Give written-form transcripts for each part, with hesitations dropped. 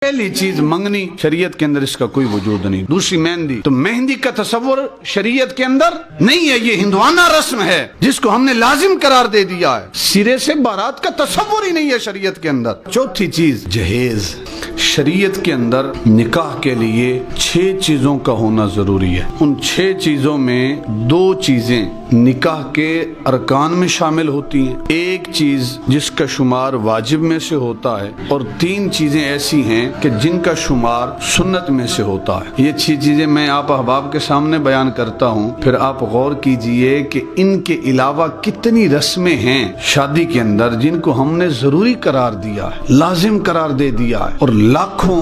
पहली चीज मंगनी, शरीयत के अंदर इसका कोई वजूद नहीं। दूसरी मेहंदी, तो मेहंदी का तस्वुर शरीयत के अंदर नहीं है, ये हिंदुआना रस्म है जिसको हमने लाजिम करार दे दिया है। सिरे से बारात का तस्वुर ही नहीं है शरीयत के अंदर। चौथी चीज जहेज, शरीयत के अंदर निकाह के लिए 6 चीजों का होना जरूरी है। उन 6 चीजों में 2 चीजें निकाह के अरकान में शामिल होती हैं, एक चीज जिसका शुमार वाजिब में से होता है, और 3 चीजें ऐसी हैं कि जिनका शुमार सुन्नत में से होता है। ये 6 चीजें मैं आप अहबाब के सामने बयान करता हूँ, फिर आप गौर कीजिए कि इनके अलावा कितनी रस्में हैं शादी के अंदर जिनको हमने जरूरी करार दिया है, लाजिम करार दे दिया है, और लाखों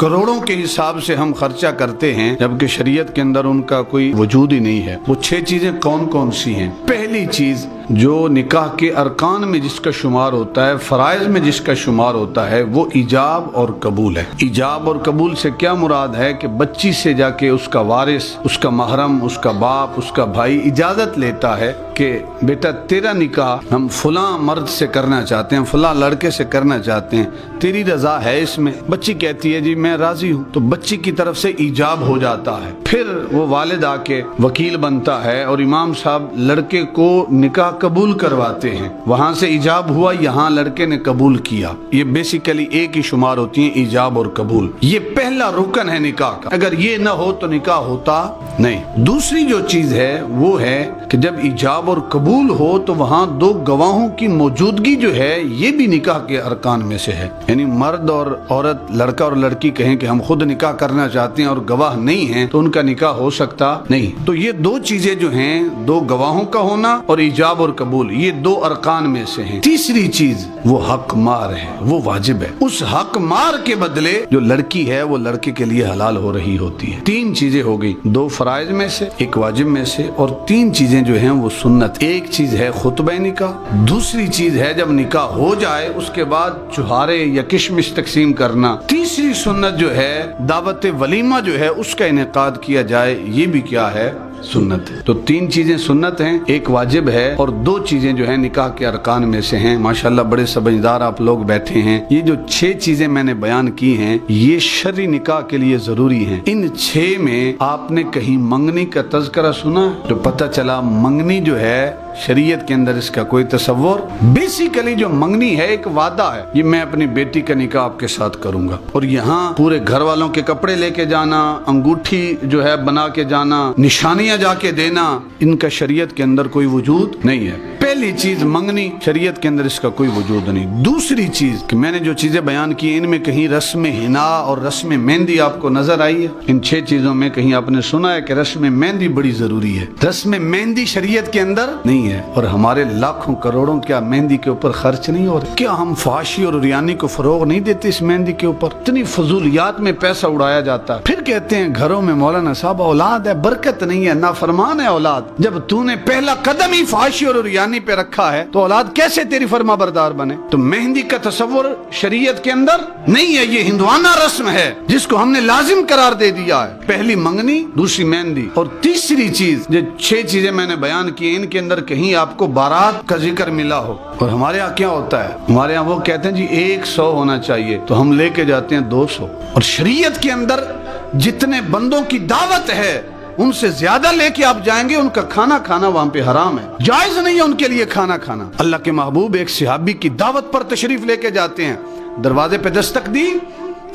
करोड़ों के हिसाब से हम खर्चा करते हैं जबकि शरीयत के अंदर उनका कोई वजूद ही नहीं है। वो 6 चीजें कौन कौन सी हैं? पहली चीज, जो निकाह के अरकान में जिसका शुमार होता है, फराइज में जिसका शुमार होता है, वो इजाब और कबूल है। इजाब और कबूल से क्या मुराद है कि बच्ची से जाके उसका वारिस, उसका महरम, उसका बाप, उसका भाई इजाजत लेता है कि बेटा तेरा निकाह हम फला मर्द से करना चाहते हैं, फला लड़के से करना चाहते हैं, तेरी रजा है इसमें? बच्ची कहती है जी मैं राजी हूँ, तो बच्ची की तरफ से इजाब हो जाता है। फिर वो वालिद आके वकील बनता है और इमाम साहब लड़के को निकाह कबूल करवाते हैं। वहां से इजाब हुआ, यहाँ लड़के ने कबूल किया। ये बेसिकली एक ही शुमार होती है, इजाब और कबूल। ये पहला रुकन है निकाह का। अगर ये ना हो तो निकाह होता नहीं। दूसरी जो चीज है वो है कि जब इजाब और कबूल हो तो वहाँ 2 गवाहों की मौजूदगी जो है ये भी निकाह के अरकान में से है। यानी मर्द और औरत, लड़का और लड़की कहें कि हम खुद निकाह करना चाहते हैं और गवाह नहीं हैं तो उनका निकाह हो सकता नहीं। तो ये 2 चीजें जो हैं, 2 गवाहों का होना और इजाब और कबूल, ये 2 अरकान में से हैं। तीसरी चीज वो हक मार है, वो वाजिब है। उस हक मार के बदले जो लड़की है वो लड़के के लिए हलाल हो रही होती है। 3 चीजें हो गई, 2 फराइज में से, 1 वाजिब में से, और 3 चीजें जो हैं वो सुन्नत। एक चीज है खुतबा निकाह, दूसरी चीज है जब निकाह हो जाए उसके बाद चुहारे या किशमिश तकसीम करना, तीसरी सुन्नत जो है दावत वलीमा जो है उसका इनेकाद किया जाए, ये भी क्या है? सुन्नत है। तो 3 चीजें सुन्नत हैं, 1 वाजिब है, और 2 चीजें जो है निकाह के अरकान में से हैं। माशाल्लाह बड़े समझदार आप लोग बैठे हैं। ये जो 6 चीजें मैंने बयान की हैं ये शर्री निकाह के लिए जरूरी हैं। इन 6 में आपने कहीं मंगनी का तज़किरा सुना? तो पता चला मंगनी जो है शरीयत के अंदर इसका कोई तस्वुर। बेसिकली जो मंगनी है एक वादा है, ये मैं अपनी बेटी का निकाह आपके साथ करूंगा, और यहाँ पूरे घर वालों के कपड़े लेके जाना, अंगूठी जो है बना के जाना, निशानियां जाके देना, इनका शरीयत के अंदर कोई वजूद नहीं है। पहली चीज मंगनी, शरीयत के अंदर इसका कोई वजूद नहीं। दूसरी चीज कि मैंने जो चीजें बयान की इनमें कहीं रस्म हिना और रस्म मेहंदी आपको नजर आई है? इन 6 चीजों में कहीं आपने सुना है कि रस्म मेहंदी बड़ी जरूरी है? रस्म मेहंदी शरीयत के अंदर नहीं है। और हमारे लाखों करोड़ों क्या मेहंदी के ऊपर खर्च नहीं हो रहे? क्या हम फाशी और रियानी को फरोग नहीं देते इस मेहंदी के ऊपर? इतनी फजूलियात में पैसा उड़ाया जाता है। फिर कहते हैं घरों में मौलाना साहब औलाद है, बरकत नहीं है, नाफरमान है औलाद। जब तूने पहला कदम ही फाशी और रियानी पे रखा है तो औलाद कैसे तेरी फरमा बरदार बने? तो मेहंदी का तस्वुर शरीयत के अंदर नहीं है, ये हिंदुआना रस्म है जिसको हमने लाजिम करार दे दिया है। पहली मंगनी, दूसरी मेहंदी, और तीसरी चीज जो 6 चीजें मैंने बयान की इनके अंदर कहीं आपको बारात का जिक्र मिला हो। और हमारे यहाँ क्या होता है, हमारे यहाँ वो कहते हैं जी 100 होना चाहिए, तो हम लेके जाते हैं 200। और शरीयत के अंदर जितने बंदों की दावत है उनसे ज्यादा लेके आप जाएंगे, उनका खाना खाना वहां पे हराम है, जायज नहीं है उनके लिए खाना खाना। अल्लाह के महबूब एक सहाबी की दावत पर तशरीफ लेके जाते हैं, दरवाजे पे दस्तक दी,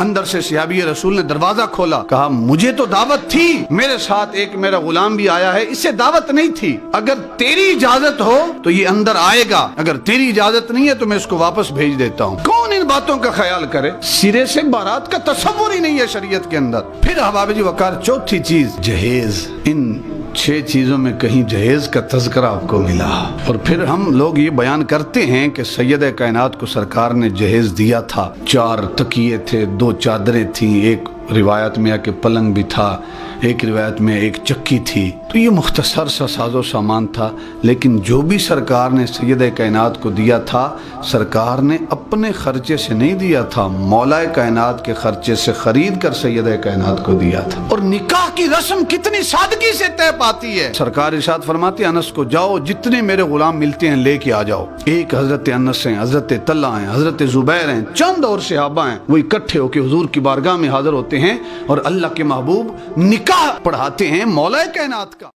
अंदर से सहाबी रसूल ने दरवाजा खोला, कहा मुझे तो दावत थी, मेरे साथ एक मेरा गुलाम भी आया है, इससे दावत नहीं थी। अगर तेरी इजाजत हो तो ये अंदर आएगा, अगर तेरी इजाजत नहीं है तो मैं इसको वापस भेज देता हूँ। कौन इन बातों का ख्याल करे? सिरे से बारात का तस्वुर ही नहीं है शरीयत के अंदर। फिर अहबाब जी वकार चौथी चीज जहेज। इन 6 चीजों में कहीं जहेज का तज़किरा आपको मिला? और फिर हम लोग ये बयान करते हैं कि सैयद कायनात को सरकार ने जहेज दिया था। 4 तकिए थे, 2 चादरें थी, 1 रिवायत में है कि पलंग भी था, एक रिवायत में एक चक्की थी। तो ये मुख्तसर सा साजो सामान था, लेकिन जो भी सरकार ने सैयद कायनात को दिया था, सरकार ने अपने खर्चे से नहीं दिया था, मौला कायनात के खर्चे से खरीद कर सैयद कायनात को दिया था। और निकाह की रस्म कितनी सादगी से तय पाती है। सरकार इरशाद फरमाती है, अनस को जाओ जितने मेरे गुलाम मिलते हैं लेके आ जाओ। एक हजरत अनस हैं, हजरत तल्ला हैं, हजरत जुबैर हैं, चंद और सहाबा हैं, वो इकट्ठे होकर हुजूर की बारगाह में हाजिर होते हैं और अल्लाह के महबूब निकाह पढ़ाते हैं मौला कायनात का।